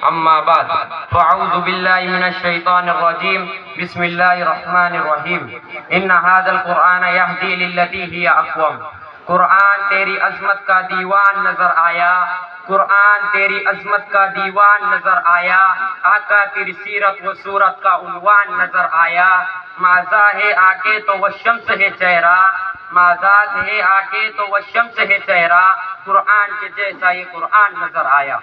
اما بعد فاعوذ باللہ من الشیطان الرجیم بسم اللہ الرحمن الرحیم ان هذا القرآن یہدی للتی ہی اقوم۔ قرآن تیری عظمت کا دیوان نظر آیا، قرآن تیری عظمت کا دیوان نظر آیا، آقا تیری سیرت و صورت کا عنوان نظر آیا۔ ماذا ہے آگے تو وہ شمس ہے چہرہ، مازاد ہے آگے تو وہ شمس ہے چہرہ، قرآن کے جیسا یہ قرآن نظر آیا۔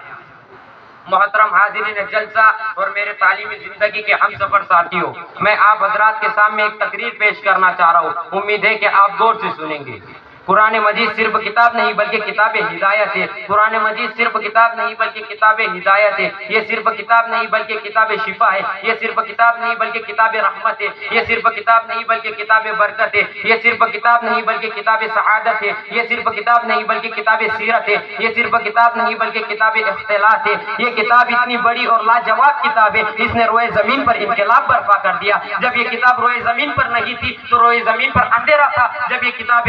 محترم حاضرین جلسہ اور میرے تعلیمی زندگی کے ہم سفر ساتھیوں، میں آپ حضرات کے سامنے ایک تقریر پیش کرنا چاہ رہا ہوں، امید ہے کہ آپ غور سے سنیں گے۔ قرآن مجید صرف کتاب نہیں بلکہ کتاب ہدایت ہے، قرآن مجید صرف کتاب نہیں بلکہ کتاب ہدایت ہے، یہ صرف کتاب نہیں بلکہ کتاب شفا ہے، یہ صرف کتاب نہیں بلکہ کتاب رحمت ہے، یہ صرف کتاب نہیں بلکہ کتاب برکت ہے، یہ صرف کتاب نہیں بلکہ کتاب سعادت ہے، یہ صرف کتاب نہیں بلکہ کتاب سیرت ہے، یہ صرف کتاب نہیں بلکہ کتاب اختلاط ہے۔ یہ کتاب اتنی بڑی اور لاجواب کتاب ہے، اس نے روئے زمین پر انقلاب برپا کر دیا۔ جب یہ کتاب روئے زمین پر نہیں تھی تو روئے زمین پر اندھیرا تھا، جب یہ کتاب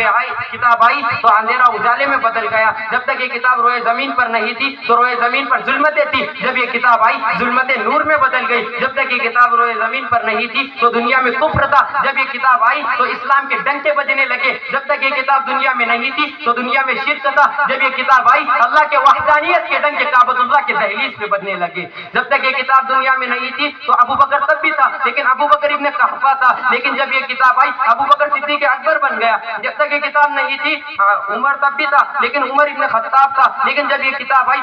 آئی تو اندھیرا اجالے میں بدل گیا۔ جب تک یہ کتاب روئے زمین پر نہیں تھی تو روئے زمین پر ظلمتیں تھی، جب یہ کتاب آئی ظلمتیں نور میں بدل گئی۔ جب تک یہ کتاب روئے زمین پر نہیں تھی تو دنیا میں کفر تھا، جب یہ کتاب آئی تو اسلام کے ڈنکے بجنے لگے۔ جب تک یہ کتاب دنیا میں نہیں تھی تو دنیا میں شرک تھا، جب یہ کتاب آئی اللہ کے وحدانیت کے ڈنکے کعبۃ اللہ کے دہلیز پہ بجنے لگے۔ جب تک یہ کتاب دنیا میں نہیں تھی تو ابو بکر تب بھی تھا، لیکن ابو بکر ابن قحفہ تھا، لیکن جب یہ کتاب آئی ابو بکر صدیق اکبر بن گیا۔ جب تک یہ کتاب نہیں تھی عمر تب بھی تھا، لیکن عمر ابن خطاب تھا، لیکن جب یہ کتاب آئی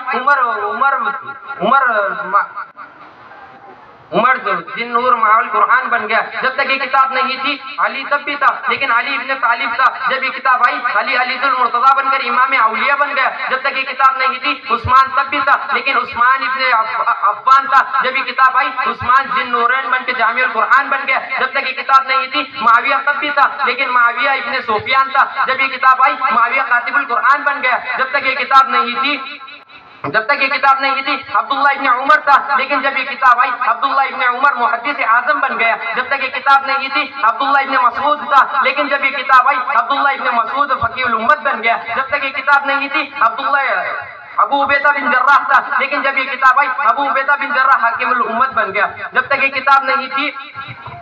عمر جن نور معال قرآن بن گیا۔ جب تک یہ کتاب نہیں تھی علی تب بھی تھا، لیکن علی ابن طالب تھا، جب یہ کتاب آئی علی المرتضیٰ بن کر امام اولیاء بن گیا۔ جب تک یہ کتاب نہیں تھی عثمان تب بھی تھا، لیکن عثمان ابن عفان تھا، جب یہ کتاب آئی عثمان ذی النورین بن کے جامع القرآن بن گیا۔ جب تک یہ کتاب نہیں تھی معاویہ تب بھی تھا، لیکن معاویہ ابن سفیان تھا، جب یہ کتاب آئی معاویہ کاتب القرآن بن گیا۔ جب تک یہ کتاب نہیں تھی عبداللہ ابن عمر تھا، لیکن جب یہ کتاب آئی عبداللہ ابن عمر محدث اعظم بن گیا۔ جب تک یہ کتاب نہیں تھی عبداللہ ابن مسعود تھا، لیکن جب یہ کتاب آئی عبداللہ ابن مسعود فقیہ الامت بن گیا۔ جب تک یہ کتاب نہیں تھی ابو عبیدہ بن جراح تھا، لیکن جب یہ کتاب آئی ابو عبیدہ بن جراح حاکم الامت بن گیا۔ جب تک یہ کتاب نہیں تھی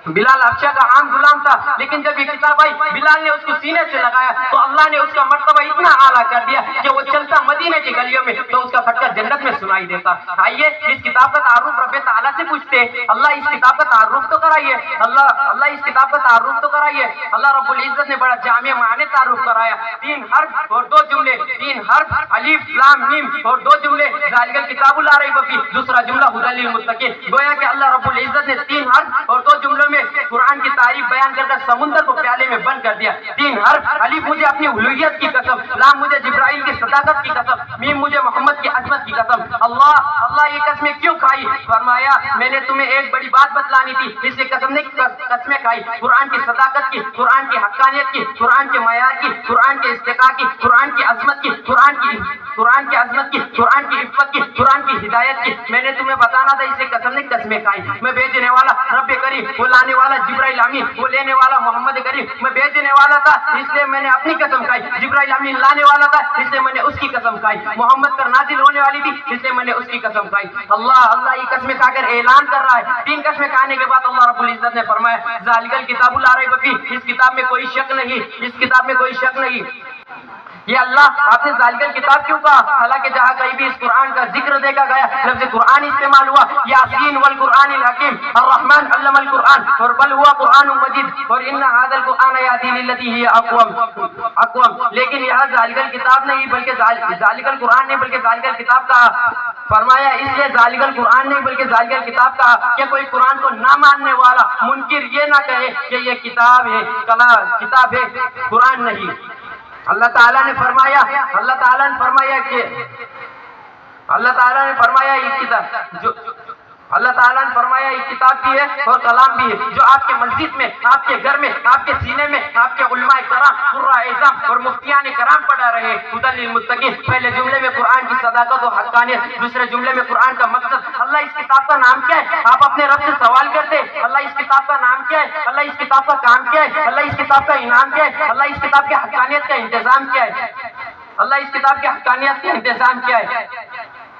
بلال حبشہ کا عام غلام تھا، لیکن جب یہ کتاب آئی بلال نے اس کو سینے سے لگایا تو اللہ نے اس کا مرتبہ اتنا اعلیٰ کر دیا کہ وہ چلتا مدینے کی گلیوں میں تو اس کا خطہ جنت میں سنائی دیتا۔ آئیے اس کتاب کا تعارف رب تعالیٰ سے پوچھتے ہیں، اللہ اس کتاب کا تعارف تو کرائیے، اللہ اس کتاب کا تعارف تو کرائیے۔ اللہ رب العزت نے بڑا جامع معنی تعارف کرایا، 3 حرف اور 2 جملے، 3 حرف الف لام میم اور 2 جملے، ذالک الکتاب لا ریب فیہ، دوسرا جملہ ھدی للمتقین۔ گویا کہ اللہ رب العزت نے 3 حرف اور 2 جملوں میں قرآن کی تعریف بیان کر سمندر کو پیالے میں بند کر دیا۔ 3 حرف الف مجھے اپنی الوہیت کی قسم، لام مجھے جبرائیل کی صداقت کی قسم، میم مجھے محمد کی عظمت کی قسم۔ اللہ یہ قسمیں کیوں کھائی؟ فرمایا میں نے تمہیں ایک بڑی بات بتلانی تھی، اس لیے قسمیں کھائی، قرآن کی صداقت کی، قرآن کی حقانیت کی، قرآن کے معیار کی، قرآن کے استقاء کی، قرآن کی عظمت کی، قرآن کی عظمت کی، قرآن کی عفت کی، قرآن کی ہدایت کی۔ میں نے تمہیں بتانا تھا، اس لیے قسمیں کھائی۔ میں بھیجنے والا رب کریم، وہ لانے والا جبرائیل امین، وہ لینے والا محمد کریم۔ میں بھیجنے والا تھا اس لیے میں نے اپنی قسم کھائی، جبرائیل امین لانے والا تھا اس لیے میں نے اس کی قسم کھائی، محمد پر نازل ہونے والی تھی اس لیے میں نے اس کی قسم کھائی۔ اللہ یہ قسمیں کھا کر اعلان کر رہا ہے۔ 3 قسمیں کھانے کے بعد اللہ رب العزت نے فرمایا ذالک الکتاب لا ریب فیہ، اس کتاب میں کوئی شک نہیں، اس کتاب میں کوئی شک نہیں۔ یہ اللہ آپ نے ذالک الکتاب کیوں کہا؟ حالانکہ جہاں کہیں بھی اس قرآن کا ذکر دیکھا گیا لفظ قرآن استعمال ہوا، یاسین والقرآن الحکیم، الرحمن علم القرآن، اور بل ہوا قرآن مجید، اور ان ھذا القرآن یہدی للتی ہی اقوم۔ لیکن یہاں ذالک الکتاب نہیں بلکہ ذالک القرآن نہیں بلکہ ذالک الکتاب کہا۔ فرمایا اس لیے ذالک القرآن نہیں بلکہ ذالک الکتاب کہا کہ کوئی قرآن کو نہ ماننے والا منکر یہ نہ کہے کہ یہ کتاب ہے قرآن نہیں۔ اللہ تعالیٰ نے فرمایا یہ کتاب بھی ہے اور کلام بھی ہے جو آپ کے مسجد میں، آپ کے گھر میں، آپ کے سینے میں آپ کے علماء کرام، قراء اعظام اور مفتیان کرام پڑھا رہے ھدی للمتقین۔ پہلے جملے میں قرآن کی صداقت و حقانیت، دوسرے جملے میں قرآن کا مقصد۔ اللہ اس کتاب کا نام کیا ہے؟ آپ اپنے رب سے سوال کرتے اللہ اس کتاب کا نام کیا ہے؟ اللہ اس کتاب کا کام کیا ہے؟ اللہ اس کتاب کا انعام کیا ہے؟ اللہ اس کتاب کی حقانیت کا انتظام کیا ہے؟ اللہ اس کتاب کی حقانیت کا انتظام کیا ہے؟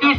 30